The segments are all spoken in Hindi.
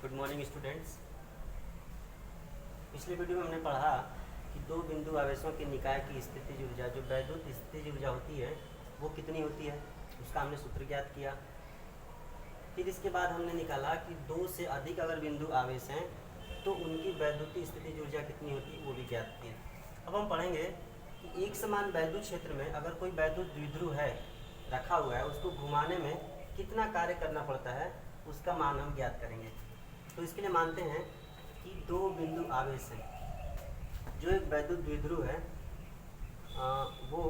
Good morning students. पिछले वीडियो में हमने पढ़ा कि दो बिंदु आवेशों के निकाय की स्थितिज ऊर्जा, जो वैद्युत स्थितिज ऊर्जा होती है, वो कितनी होती है, उसका हमने सूत्र ज्ञात किया। फिर इसके बाद हमने निकाला कि दो से अधिक अगर बिंदु आवेश हैं तो उनकी वैद्युत स्थितिज ऊर्जा कितनी होती है, वो भी ज्ञात किया। अब हम पढ़ेंगे कि एक समान वैद्युत क्षेत्र में अगर कोई वैद्युत द्विध्रुव है रखा हुआ है, उसको घुमाने में कितना कार्य करना पड़ता है, उसका मान हम ज्ञात करेंगे। तो इसके लिए मानते हैं कि दो बिंदु आवेश हैं। जो एक वैद्युत द्विध्रुव है वो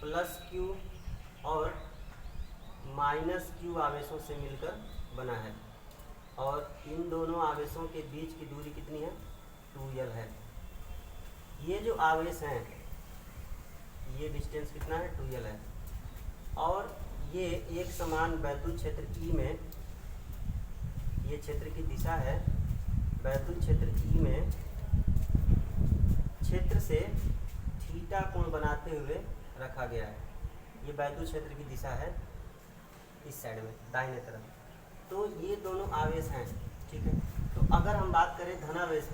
प्लस क्यू और माइनस क्यू आवेशों से मिलकर बना है और इन दोनों आवेशों के बीच की दूरी कितनी है, 2l है। ये जो आवेश हैं, ये डिस्टेंस कितना है, 2l है। और ये एक समान वैद्युत क्षेत्र E में, ये क्षेत्र की दिशा है, वैद्युत क्षेत्र E में क्षेत्र से थीटा कोण बनाते हुए रखा गया है। ये वैद्युत क्षेत्र की दिशा है इस साइड में, दाहिने तरफ। तो ये दोनों आवेश हैं, ठीक है। तो अगर हम बात करें धनावेश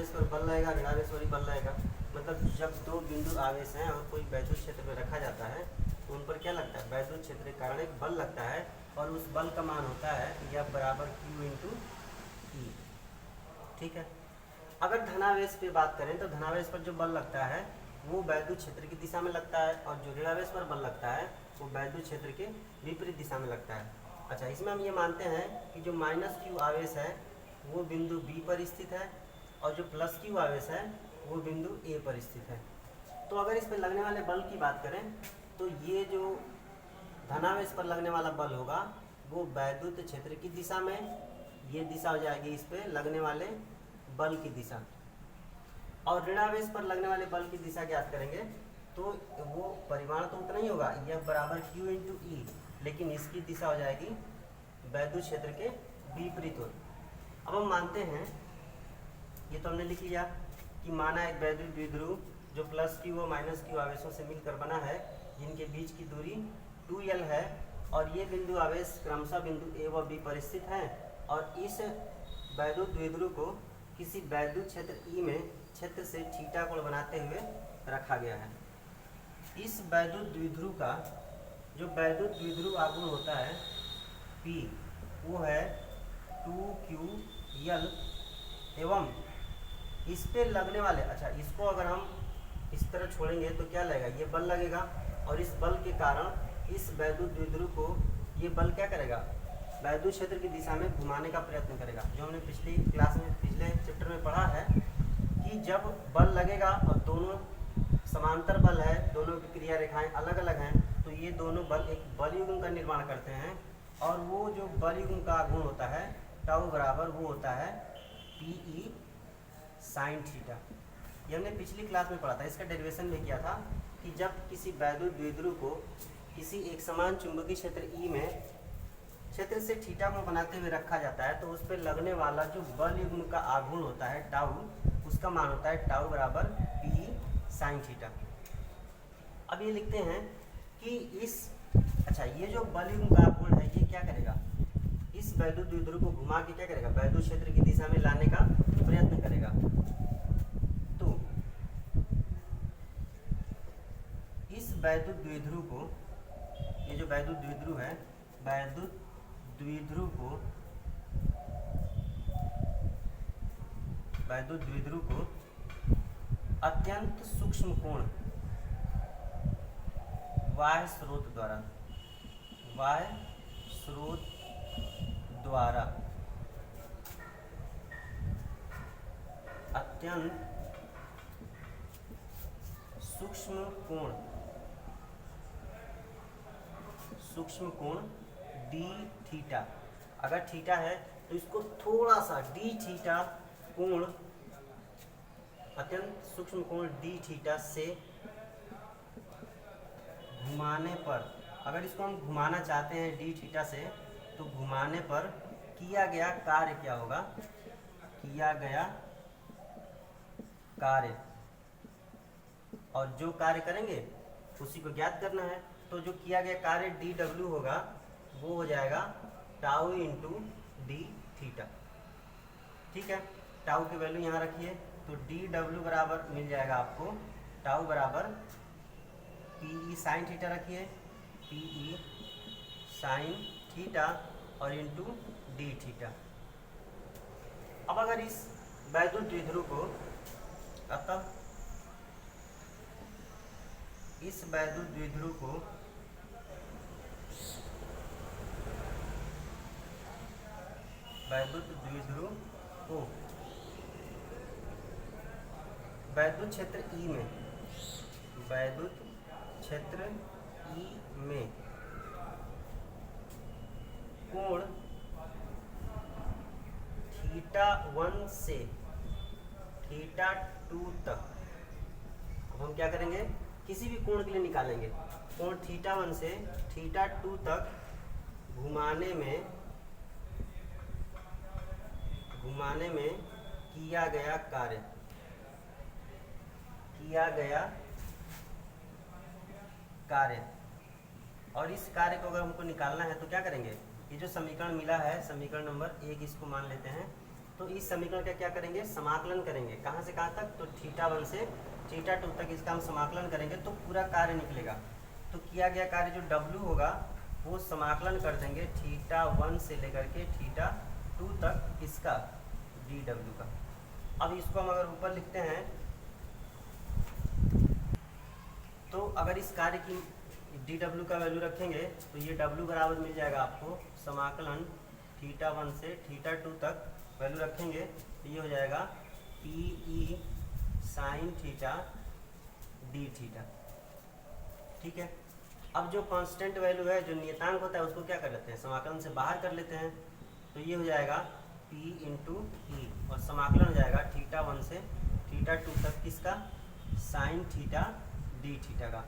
पर बल लगेगा, ऋणावेश पर भी बल लगेगा। मतलब जब दो बिंदु आवेश हैं और कोई वैद्युत क्षेत्र में रखा जाता है तो उन पर क्या लगता है, वैद्युत क्षेत्र के कारण एक बल लगता है और उस बल का मान होता है F बराबर Q इंटू E, ठीक है। अगर धनावेश पे बात करें तो धनावेश पर जो बल लगता है वो वैद्युत क्षेत्र की दिशा में लगता है और जो ऋणावेश पर बल लगता है वो वैद्युत क्षेत्र के विपरीत दिशा में लगता है। अच्छा, इसमें हम ये मानते हैं कि जो माइनस क्यू आवेश है वो बिंदु B पर स्थित है और जो प्लस क्यू आवेश है वो बिंदु A पर स्थित है। तो अगर इस पर लगने वाले बल की बात करें तो ये जो धनावेश पर लगने वाला बल होगा वो वैद्युत क्षेत्र की दिशा में, ये दिशा हो जाएगी इस पे लगने वाले बल की दिशा। और ऋणावेश पर लगने वाले बल की दिशा ज्ञात करेंगे तो वो परिमाण तो उतना ही होगा, F बराबर Q इंटू E, लेकिन इसकी दिशा हो जाएगी वैद्युत क्षेत्र के विपरीत ओर। अब हम मानते हैं, ये तो हमने लिख लिया कि माना एक वैद्युत द्विध्रुव जो प्लस क्यू और माइनस क्यू आवेशों से मिलकर बना है, जिनके बीच की दूरी 2l है और ये बिंदु आवेश क्रमशः बिंदु A व B पर स्थित हैं और इस वैद्युत द्विध्रुव को किसी वैद्युत क्षेत्र E में क्षेत्र से थीटा कोण बनाते हुए रखा गया है। इस वैद्युत द्विध्रुव का जो वैद्युत द्विध्रुव आघूर्ण होता है P, वो है 2ql एवं इस पे लगने वाले, अच्छा इसको अगर हम इस तरह छोड़ेंगे तो क्या लगेगा, ये बल लगेगा और इस बल के कारण इस वैद्युत द्विध्रुव को ये बल क्या करेगा, वैद्युत क्षेत्र की दिशा में घुमाने का प्रयत्न करेगा। जो हमने पिछली क्लास में, पिछले चैप्टर में पढ़ा है कि जब बल लगेगा और दोनों समांतर बल है, दोनों की क्रिया रेखाएं अलग अलग हैं, तो ये दोनों बल एक बल युग्म का निर्माण करते हैं और वो जो बल युग्म का गुण होता है टाउ बराबर वो होता है PE साइन थीटा। ये हमने पिछली क्लास में पढ़ा था, इसका डेरिवेशन में किया था कि जब किसी वैद्युत द्विध्रुव को किसी एक समान चुंबकीय क्षेत्र E में क्षेत्र से थीटा को बनाते हुए रखा जाता है तो उस पर लगने वाला जो बल युग्म का आघूर्ण होता है टाउ, उसका मान होता है टाउ बराबर PE साइन थीटा। अब ये लिखते हैं कि अच्छा ये जो बल युग्म का आघूर्ण है ये क्या करेगा, इस वैद्युत द्विध्रुव को घुमा के क्या करेगा, वैद्युत क्षेत्र की दिशा में लाने का प्रयत्न करेगा। तो इस वैद्युत द्विध्रुव को, ये जो वैद्युत द्विध्रुव है, वैद्युत द्विध्रुव को अत्यंत सूक्ष्म कोण बाह्य स्रोत द्वारा अत्यंत सूक्ष्म कोण d थीटा, अगर थीटा है तो इसको थोड़ा सा d थीटा कोण, अत्यंत सूक्ष्म कोण d थीटा से घुमाने पर, अगर इसको हम घुमाना चाहते हैं d थीटा से, तो घुमाने पर किया गया कार्य क्या होगा, किया गया कार्य, और जो कार्य करेंगे उसी को ज्ञात करना है। तो जो किया गया कार्य dw होगा वो हो जाएगा टाउ इंटू डी थीटा। ठीक है, टाउ की वैल्यू यहाँ रखिए, तो डी डब्ल्यू बराबर मिल जाएगा आपको टाउ बराबर पी ई साइन थीटा रखिए, पी ई साइन थीटा और इंटू डी थीटा। अब अगर इस वैद्युत द्विध्रुव को, अतः इस वैद्युत द्विध्रुव को वैद्युत क्षेत्र ई में, वैद्युत क्षेत्र ई में कोण θ1 से θ2 तक, अब हम क्या करेंगे, किसी भी कोण के लिए निकालेंगे, कोण θ1 से θ2 तक घुमाने में किया गया कार्य, और इस कार्य को अगर हमको निकालना है तो क्या करेंगे, ये जो समीकरण मिला है, समीकरण नंबर 1 इसको मान लेते हैं, तो इस समीकरण का क्या करेंगे, समाकलन करेंगे, कहाँ से कहाँ तक, तो θ1 से θ2 तक इसका हम समाकलन करेंगे तो पूरा कार्य निकलेगा। तो किया गया कार्य जो W होगा वो समाकलन कर देंगे θ1 से लेकर के θ2 तक इसका dW का। अब इसको हम अगर ऊपर लिखते हैं तो अगर इस कार्य की dW का वैल्यू रखेंगे तो ये W बराबर मिल जाएगा आपको समाकलन θ1 से θ2 तक वैल्यू रखेंगे तो ये हो जाएगा P E sine theta D theta. ठीक है, अब जो कांस्टेंट वैल्यू है, जो नियतांक होता है, उसको क्या कर लेते हैं, समाकलन से बाहर कर लेते हैं, तो ये हो जाएगा P इंटू ई और समाकलन हो जाएगा θ1 से θ2 तक किसका, साइन थीटा डी थीटा का।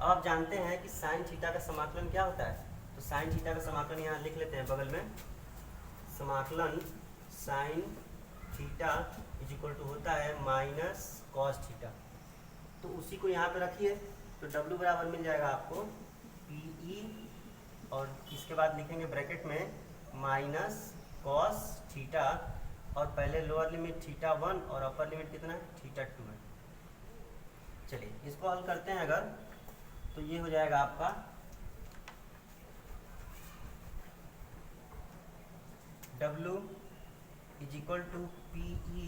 अब आप जानते हैं कि साइन थीटा का समाकलन क्या होता है, तो साइन थीटा का समाकलन यहाँ लिख लेते हैं बगल में, समाकलन sine theta is equal to होता है माइनस कॉस थीटा, तो उसी को यहाँ पे रखिए, तो W बराबर मिल जाएगा आपको पी ई और इसके बाद लिखेंगे ब्रैकेट में माइनस कॉस थीटा, और पहले लोअर लिमिट θ1 और अपर लिमिट कितना है, θ2 है। चलिए इसको हल करते हैं अगर, तो ये हो जाएगा आपका W is equal to P E,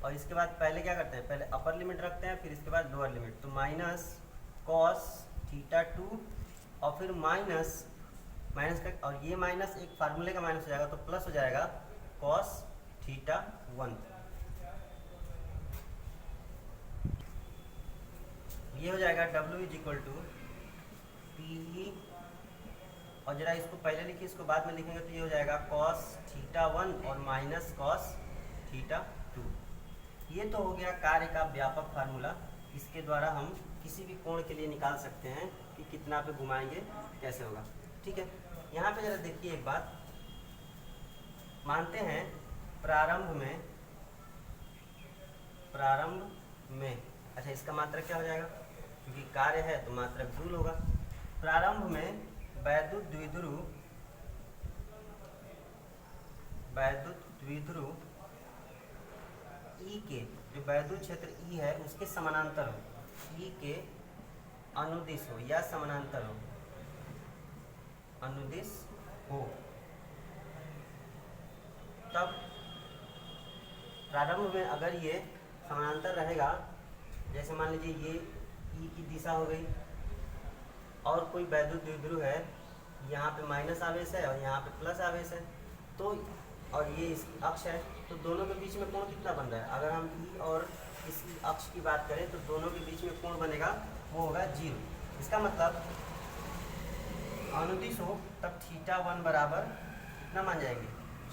और इसके बाद पहले क्या करते हैं, पहले अपर लिमिट रखते हैं, फिर इसके बाद लोअर लिमिट, तो माइनस कॉस θ2 और फिर माइनस का, और ये माइनस एक फार्मूले का माइनस हो जाएगा तो प्लस हो जाएगा कॉस θ1। ये हो जाएगा W is equal to P E, और जरा इसको पहले लिखिए, इसको बाद में लिखेंगे, तो ये हो जाएगा cos θ1 और माइनस cos θ2। ये तो हो गया कार्य का व्यापक फार्मूला, इसके द्वारा हम किसी भी कोण के लिए निकाल सकते हैं कि कितना पे घुमाएंगे कैसे होगा। ठीक है, यहाँ पे जरा देखिए एक बात, मानते हैं प्रारंभ में, अच्छा इसका मात्रक क्या हो जाएगा, क्योंकि कार्य है तो मात्रक जूल होगा। प्रारंभ में वैद्युत द्विध्रुव ई के, जो वैद्युत क्षेत्र ई है उसके समानांतर हो, ई के अनुदिश हो या समानांतर हो, अनुदिश हो, तब प्रारंभ में अगर ये समानांतर रहेगा, जैसे मान लीजिए ये ई की दिशा हो गई और कोई वैद्युत द्विध्रुव है, यहाँ पे माइनस आवेश है और यहाँ पे प्लस आवेश है, तो और ये इस अक्ष है, तो दोनों के बीच में कोण कितना बन रहा है, अगर हम ई और इस अक्ष की बात करें तो दोनों के बीच में कोण बनेगा वो होगा 0। इसका मतलब अनुदिश हो तब θ1 बराबर कितना मान जाएंगे,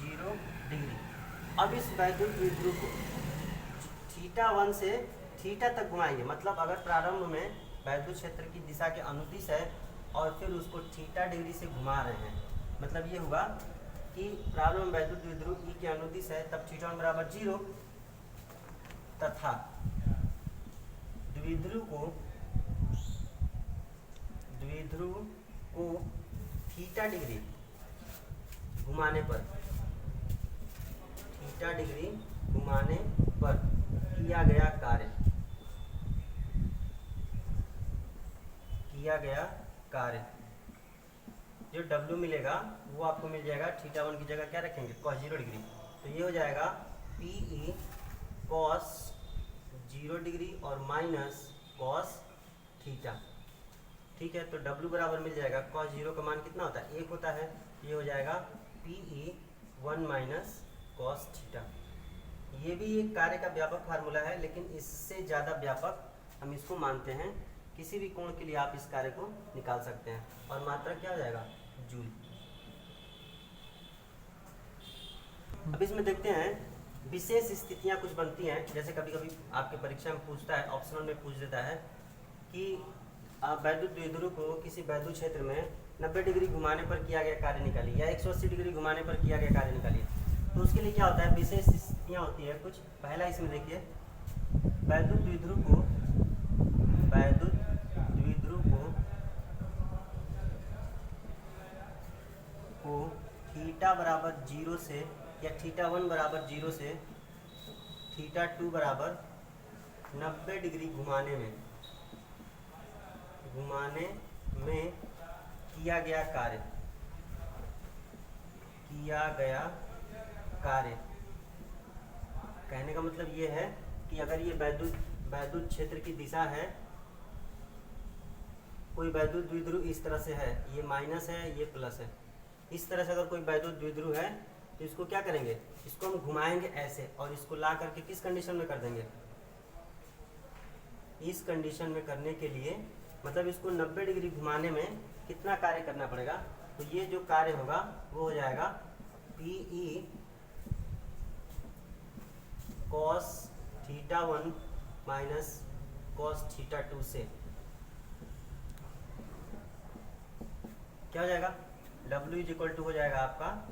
0 डिग्री। अब इस वैद्युत द्विध्रुव को θ1 से थीटा तक घुमाएंगे, मतलब अगर प्रारंभ में वैद्युत क्षेत्र की दिशा के अनुदिश है और फिर उसको θ डिग्री से घुमा रहे हैं, मतलब ये हुआ कि प्रारंभ में वैद्युत द्विध्रुव ई के अनुदिश है तब θ1 बराबर 0, तथा द्विध्रुव को θ डिग्री घुमाने पर, थीटा डिग्री घुमाने पर किया गया कार्य, किया गया कार्य, जो W मिलेगा वो आपको मिल जाएगा थीटा 1 की जगह क्या रखेंगे, cos 0 डिग्री। तो ये हो जाएगा PE cos 0 डिग्री और माइनस cos थीटा। ठीक है, तो W बराबर मिल जाएगा cos 0 का मान कितना होता है, 1 होता है। ये हो जाएगा PE 1 माइनस cos थीटा। ये भी एक कार्य का व्यापक फार्मूला है, लेकिन इससे ज़्यादा व्यापक हम इसको मानते हैं। किसी भी कोण के लिए आप इस कार्य को निकाल सकते हैं, और मात्रा क्या हो जाएगा, जूल। अब इसमें देखते हैं विशेष स्थितियां कुछ बनती हैं, जैसे कभी कभी आपके परीक्षा में पूछता है, ऑप्शनल में पूछ देता है कि आप वैद्युत द्विध्रुव को किसी वैद्युत क्षेत्र में 90 डिग्री घुमाने पर किया गया कार्य निकालिए या 180 डिग्री घुमाने पर किया गया कार्य निकालिए। तो उसके लिए क्या होता है, विशेष स्थितियाँ होती है कुछ। पहला इसमें देखिए, वैद्युत द्विध्रुव को थीटा बराबर 0 से या थीटा 1 बराबर 0 से थीटा 2 बराबर 90 डिग्री घुमाने में किया गया कार्य। कहने का मतलब ये है कि अगर ये वैद्युत क्षेत्र की दिशा है, कोई वैद्युत द्विध्रुव इस तरह से है, ये माइनस है, ये प्लस है, इस तरह से अगर कोई वैद्युत द्विध्रुव है तो इसको क्या करेंगे, इसको हम घुमाएंगे ऐसे, और इसको ला करके किस कंडीशन में कर देंगे, इस कंडीशन में करने के लिए मतलब इसको 90 डिग्री घुमाने में कितना कार्य करना पड़ेगा। तो ये जो कार्य होगा वो हो जाएगा PE cos theta 1 minus cos theta 2 से क्या हो जाएगा, W इज इक्वल टू हो जाएगा आपका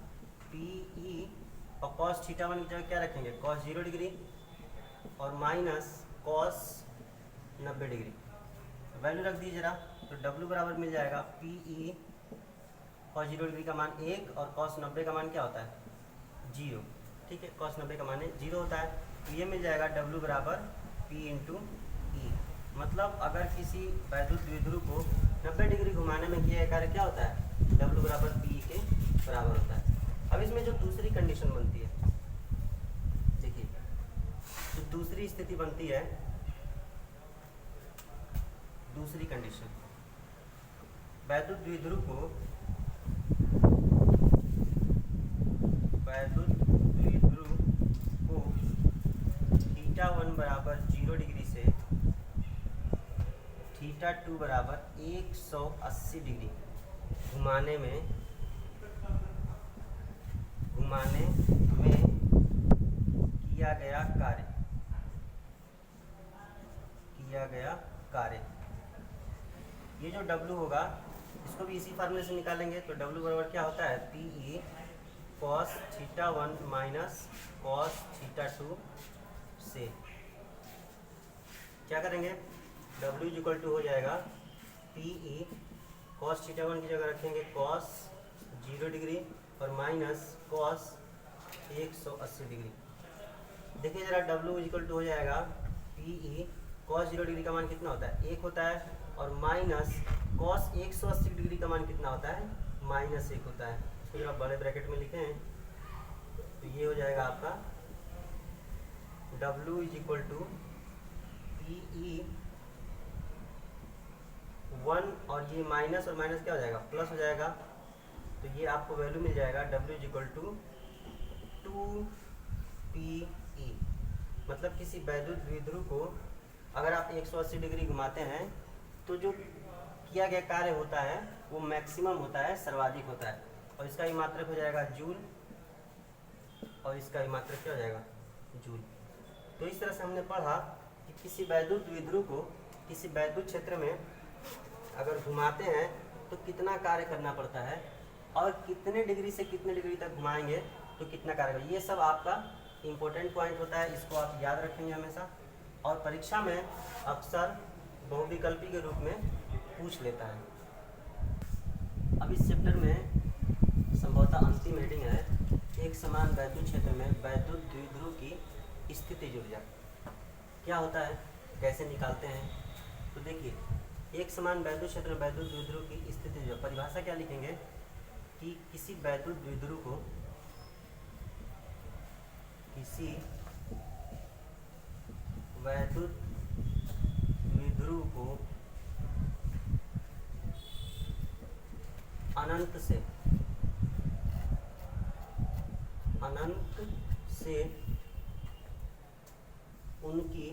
PE, और cos थीटा 1 की जगह क्या रखेंगे, cos 0 डिग्री और माइनस cos 90 डिग्री। वैल्यू रख दीजिए जरा, तो W बराबर मिल जाएगा PE cos 0 डिग्री का मान 1 और cos 90 का मान क्या होता है, 0। ठीक है, cos 90 का मान 0 होता है। तो ये मिल जाएगा W बराबर P इंटू E। मतलब अगर किसी वैद्युत द्विध्रुव को 90 डिग्री घुमाने में किया कार्य क्या होता है, W बराबर P के बराबर होता है। अब इसमें जो दूसरी कंडीशन बनती है, देखिए जो दूसरी स्थिति बनती है, दूसरी कंडीशन, वैद्युत द्विध्रुव को थीटा 1 बराबर 0 डिग्री से थीटा 2 बराबर 180 डिग्री घुमाने में किया गया कार्य। ये जो W होगा इसको भी इसी फार्मूले से निकालेंगे। तो W बराबर क्या होता है, PE cos theta 1 minus cos theta 2 से क्या करेंगे, W इज इक्वल टू हो जाएगा PE cos थीटा 1 की जगह रखेंगे cos 0 डिग्री और माइनस cos 180 डिग्री। देखिए जरा, W इज इक्वल टू हो जाएगा PE cos 0 डिग्री का मान कितना होता है, 1 होता है, और माइनस cos 180 डिग्री का मान कितना होता है, -1 होता है। इसको जरा बड़े ब्रैकेट में लिखें, तो ये हो जाएगा आपका W is equal to PE 1 और ये माइनस और माइनस क्या हो जाएगा, प्लस हो जाएगा। तो ये आपको वैल्यू मिल जाएगा W is equal to 2PE। मतलब किसी वैद्युत द्विध्रुव को अगर आप 180 डिग्री घुमाते हैं तो जो किया गया कार्य होता है वो मैक्सिमम होता है, सर्वाधिक होता है, और इसका भी मात्रक हो जाएगा जूल, और इसका भी मात्रक क्या हो जाएगा, जूल। तो इस तरह से हमने पढ़ा कि किसी वैद्युत द्विध्रुव को किसी वैद्युत क्षेत्र में अगर घुमाते हैं तो कितना कार्य करना पड़ता है, और कितने डिग्री से कितने डिग्री तक घुमाएंगे तो कितना कार्य करेगा। ये सब आपका इम्पोर्टेंट पॉइंट होता है, इसको आप याद रखेंगे हमेशा, और परीक्षा में अक्सर बहुविकल्पी के रूप में पूछ लेता है। अब इस चैप्टर में संभवतः चौथा अंतिम हेडिंग है, एक समान वैद्युत क्षेत्र में वैद्युत द्विध्रुव की स्थितिज ऊर्जा। क्या होता है, कैसे निकालते हैं? तो देखिए, एक समान वैद्युत क्षेत्र में वैद्युत द्विध्रुव की स्थितिज ऊर्जा, परिभाषा क्या लिखेंगे कि किसी वैद्युत द्विध्रुव को अनंत से उनकी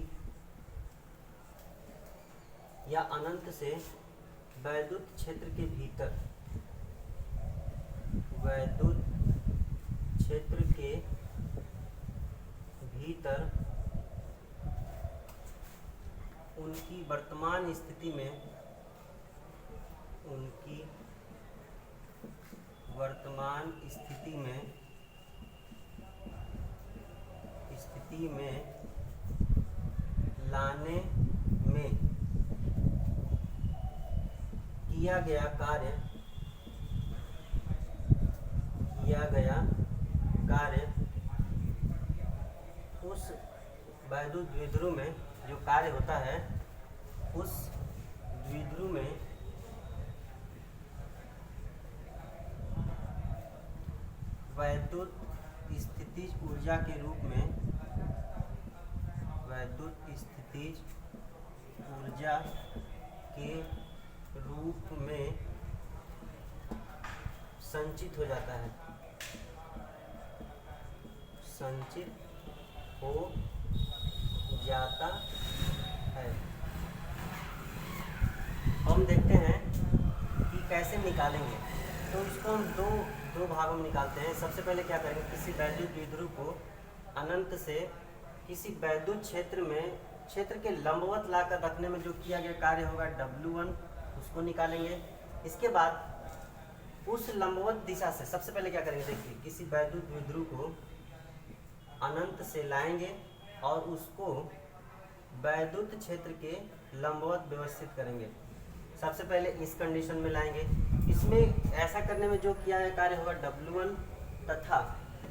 या अनंत से वैद्युत क्षेत्र के भीतर उनकी वर्तमान स्थिति में लाने में किया गया कार्य उस वैद्युत द्विध्रुव में जो कार्य होता है, उस द्विध्रुव में वैद्युत स्थितिज ऊर्जा के रूप में संचित हो जाता है। हम देखते हैं कि कैसे निकालेंगे। तो इसको हम दो भागों में निकालते हैं। सबसे पहले क्या करेंगे, किसी वैद्युत द्विध्रुव को अनंत से किसी वैद्युत क्षेत्र के लंबवत लाकर रखने में जो किया गया कार्य होगा W1, उसको निकालेंगे। इसके बाद उस लंबवत दिशा से सबसे पहले क्या करेंगे, देखिए, किसी वैद्युत द्विध्रुव को अनंत से लाएंगे और उसको वैद्युत क्षेत्र के लंबवत व्यवस्थित करेंगे। सबसे पहले इस कंडीशन में लाएंगे। इसमें ऐसा करने में जो किया गया कार्य होगा W1 तथा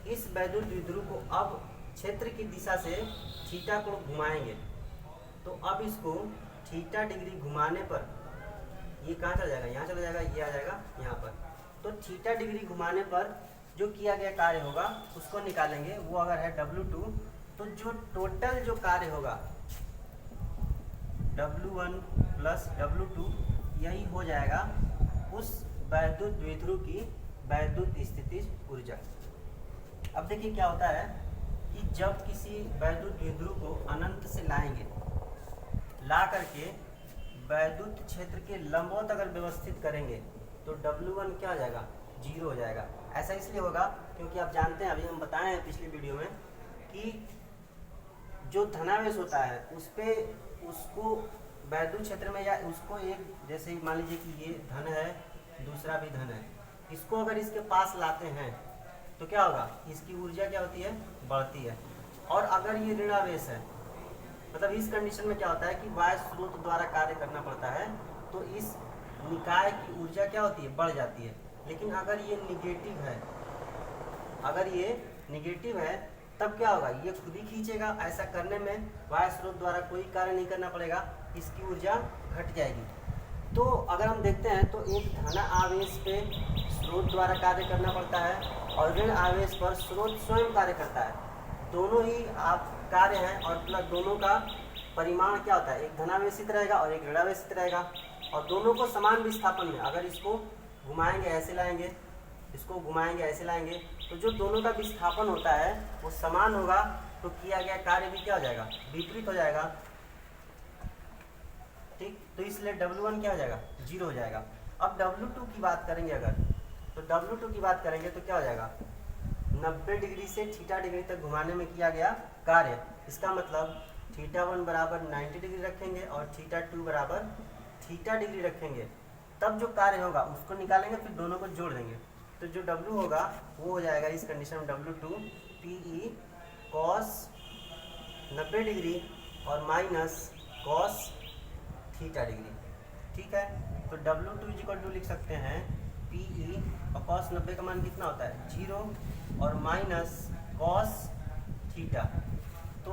इस वैद्युत द्विध्रुव को अब क्षेत्र की दिशा से थीटा को घुमाएंगे। तो अब इसको थीटा डिग्री घुमाने पर ये कहाँ चला जाएगा, यहाँ चला जाएगा, ये आ जाएगा यहाँ पर। तो थीटा डिग्री घुमाने पर जो किया गया कार्य होगा उसको निकालेंगे। वो अगर है W2, तो जो टोटल जो कार्य होगा W1 प्लस W2 यही हो जाएगा उस वैद्युत द्विध्रुव की वैद्युत स्थितिज ऊर्जा। अब देखिए क्या होता है कि जब किसी वैद्युत द्विध्रुव को अनंत से लाएंगे, ला करके वैद्युत क्षेत्र के लंबवत अगर व्यवस्थित करेंगे तो W1 क्या हो जाएगा, 0 हो जाएगा। ऐसा इसलिए होगा क्योंकि आप जानते हैं, अभी हम बताए हैं पिछली वीडियो में कि जो धनावेश होता है उस पे उसको वैद्युत क्षेत्र में, या उसको एक, जैसे मान लीजिए कि ये धन है, दूसरा भी धन है, इसको अगर इसके पास लाते हैं तो क्या होगा, इसकी ऊर्जा क्या होती है, बढ़ती है। और अगर ये ऋणावेश है, मतलब इस कंडीशन में क्या होता है कि बाह्य स्रोत द्वारा कार्य करना पड़ता है, तो इस निकाय की ऊर्जा क्या होती है, बढ़ जाती है। लेकिन अगर ये निगेटिव है तब क्या होगा, ये खुद ही खींचेगा। ऐसा करने में बाह्य स्रोत द्वारा कोई कार्य नहीं करना पड़ेगा, इसकी ऊर्जा घट जाएगी। तो अगर हम देखते हैं तो एक धन आवेश पे स्रोत द्वारा कार्य करना पड़ता है और ऋण आवेश पर स्रोत स्वयं कार्य करता है। दोनों ही आप कार्य हैं और प्लस दोनों का परिमाण क्या होता है, एक धनावेशित रहेगा और एक ऋणावेशित रहेगा, और दोनों को समान विस्थापन में, अगर इसको घुमाएंगे ऐसे लाएंगे, इसको घुमाएंगे ऐसे लाएंगे, तो जो दोनों का विस्थापन होता है वो समान होगा, तो किया गया कार्य भी क्या हो जाएगा, विपरीत हो जाएगा। ठीक, तो इसलिए W1 क्या हो जाएगा, 0 हो जाएगा। अब W2 की बात करेंगे अगर, तो W2 की बात करेंगे तो क्या हो जाएगा, 90 डिग्री से थीटा डिग्री तक घुमाने में किया गया कार्य। इसका मतलब θ1 बराबर 90 डिग्री रखेंगे और θ2 बराबर थीटा डिग्री रखेंगे, तब जो कार्य होगा उसको निकालेंगे, फिर दोनों को जोड़ देंगे। तो जो W होगा वो हो जाएगा इस कंडीशन में W2 PE cos 90 डिग्री और माइनस cos थीटा डिग्री। ठीक है, तो W2 लिख सकते हैं PE और cos 90 का मान कितना होता है 0 और माइनस cos थीटा। तो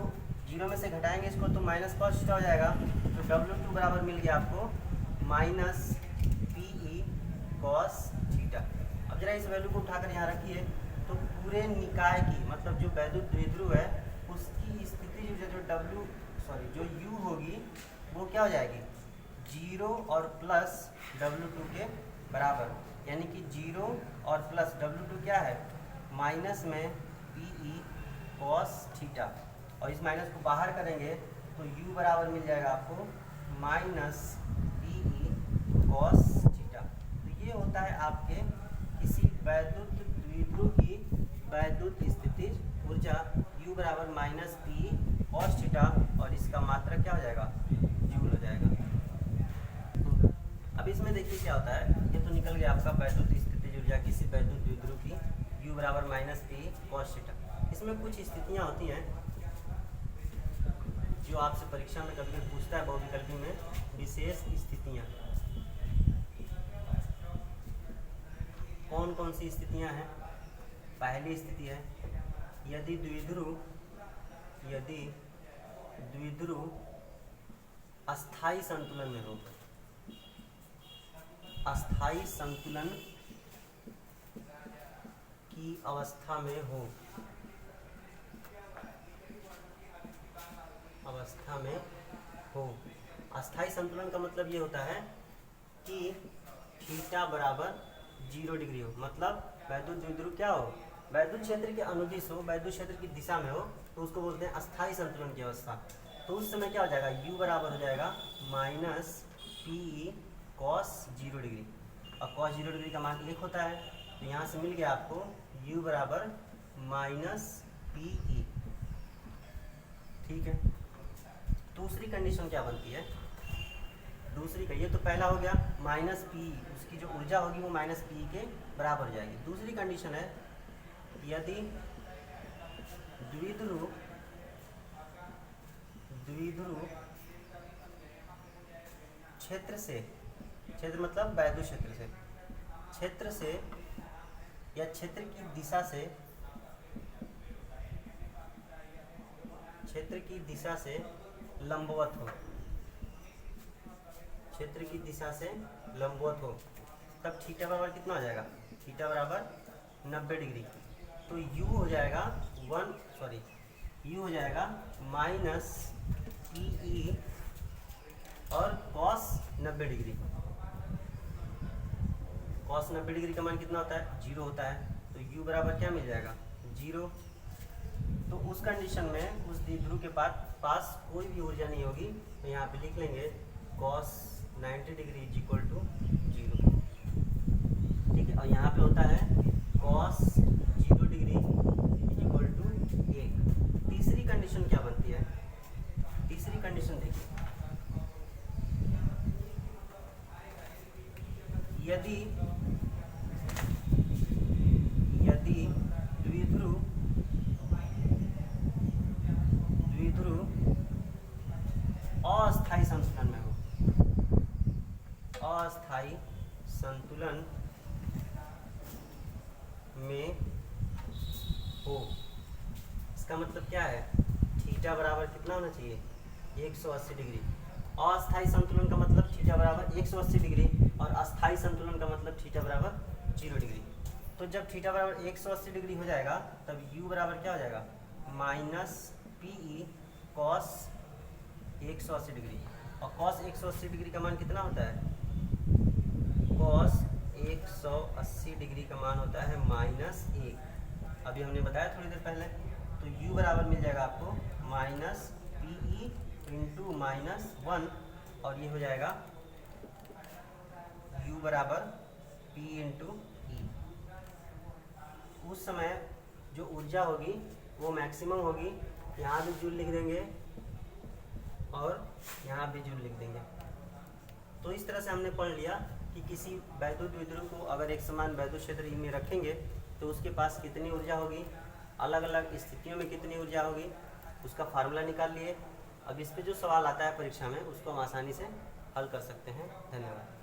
0 में से घटाएंगे इसको तो माइनस cos थीटा हो जाएगा। तो W2 बराबर मिल गया आपको माइनस PE cos थीटा। अब जरा इस वैल्यू को उठाकर यहाँ रखिए तो पूरे निकाय की मतलब जो वैद्युत द्विध्रुव है उसकी स्थिति जो U होगी वो क्या हो जाएगी 0 और प्लस W2 के बराबर, यानी कि 0 और प्लस W2 क्या है माइनस में PE cos थीटा, और इस माइनस को बाहर करेंगे तो U बराबर मिल जाएगा आपको माइनस PE cos थीटा। तो ये होता है आपके किसी वैद्युत द्विध्रुव की वैद्युत स्थितिज ऊर्जा U बराबर माइनस PE cos थीटा, और इसका मात्रक क्या हो जाएगा जूल हो जाएगा। अब इसमें देखिए क्या होता है, ये तो निकल गया आपका वैद्युत स्थितिज ऊर्जा किसी वैद्युत द्विध्रुव की U बराबर माइनस PE cos थीटा। इसमें कुछ स्थितियाँ होती हैं जो आपसे परीक्षा में कभी कभी पूछता है बहुविकल्पी में, विशेष स्थितियाँ। कौन कौन सी स्थितियाँ हैं? पहली स्थिति है यदि द्विध्रुव अस्थाई संतुलन में हो, अस्थाई संतुलन की अवस्था में हो, अस्थाई संतुलन का मतलब ये होता है कि थीटा बराबर 0 डिग्री हो, मतलब वैद्युत द्विध्रुव क्या हो वैद्युत क्षेत्र के अनुदिश हो, वैद्युत क्षेत्र की दिशा में हो, तो उसको बोलते हैं अस्थाई संतुलन की अवस्था। तो उस समय क्या हो जाएगा U बराबर हो जाएगा माइनस PE cos 0 डिग्री, और cos 0 डिग्री का मान 1 होता है, तो यहाँ से मिल गया आपको U बराबर माइनस PE। ठीक है, दूसरी कंडीशन क्या बनती है, दूसरी का ये तो पहला हो गया माइनस PE, उसकी जो ऊर्जा होगी वो माइनस PE के बराबर हो जाएगी। दूसरी कंडीशन है यदि द्विध्रुव क्षेत्र से, क्षेत्र मतलब वैद्युत क्षेत्र से या क्षेत्र की दिशा से, क्षेत्र की दिशा से लंबवत हो, क्षेत्र की दिशा से लंबवत हो, तब थीटा बराबर कितना हो जाएगा थीटा बराबर 90 डिग्री। तो U हो जाएगा U हो जाएगा माइनस PE और cos 90 डिग्री। cos 90 डिग्री का मान कितना होता है 0 होता है, तो U बराबर क्या मिल जाएगा 0। तो उस कंडीशन में उस द्विध्रुव के पास कोई भी ऊर्जा नहीं होगी, तो यहाँ पे लिख लेंगे cos 90 degree is equal to 0। ठीक है, और यहाँ पे होता है cos 0 degree is equal to 1। तीसरी कंडीशन क्या बनती है, तीसरी कंडीशन देखिए, यदि द्विध्रुव अस्थाई संतुलन में हो, अस्थाई संतुलन में हो, इसका मतलब क्या है थीटा बराबर कितना होना चाहिए 180 डिग्री। अस्थाई संतुलन का मतलब थीटा बराबर 180 डिग्री, और अस्थाई संतुलन का मतलब थीटा बराबर 0 डिग्री। तो जब थीटा बराबर 180 डिग्री हो जाएगा तब U बराबर क्या हो जाएगा माइनस PE cos 180 डिग्री, और cos 180 डिग्री का मान कितना होता है cos 180 डिग्री का मान होता है -1, अभी हमने बताया थोड़ी देर पहले। तो U बराबर मिल जाएगा आपको माइनस PE इंटू -1, और ये हो जाएगा U बराबर P इंटू E। उस समय जो ऊर्जा होगी वो मैक्सिमम होगी, यहाँ भी जूल लिख देंगे और यहाँ भी जूल लिख देंगे। तो इस तरह से हमने पढ़ लिया कि किसी वैद्युत द्विध्रुव को अगर एक समान वैद्युत क्षेत्र में रखेंगे तो उसके पास कितनी ऊर्जा होगी, अलग अलग स्थितियों में कितनी ऊर्जा होगी, उसका फार्मूला निकाल लिए। अब इस पे जो सवाल आता है परीक्षा में उसको हम आसानी से हल कर सकते हैं। धन्यवाद।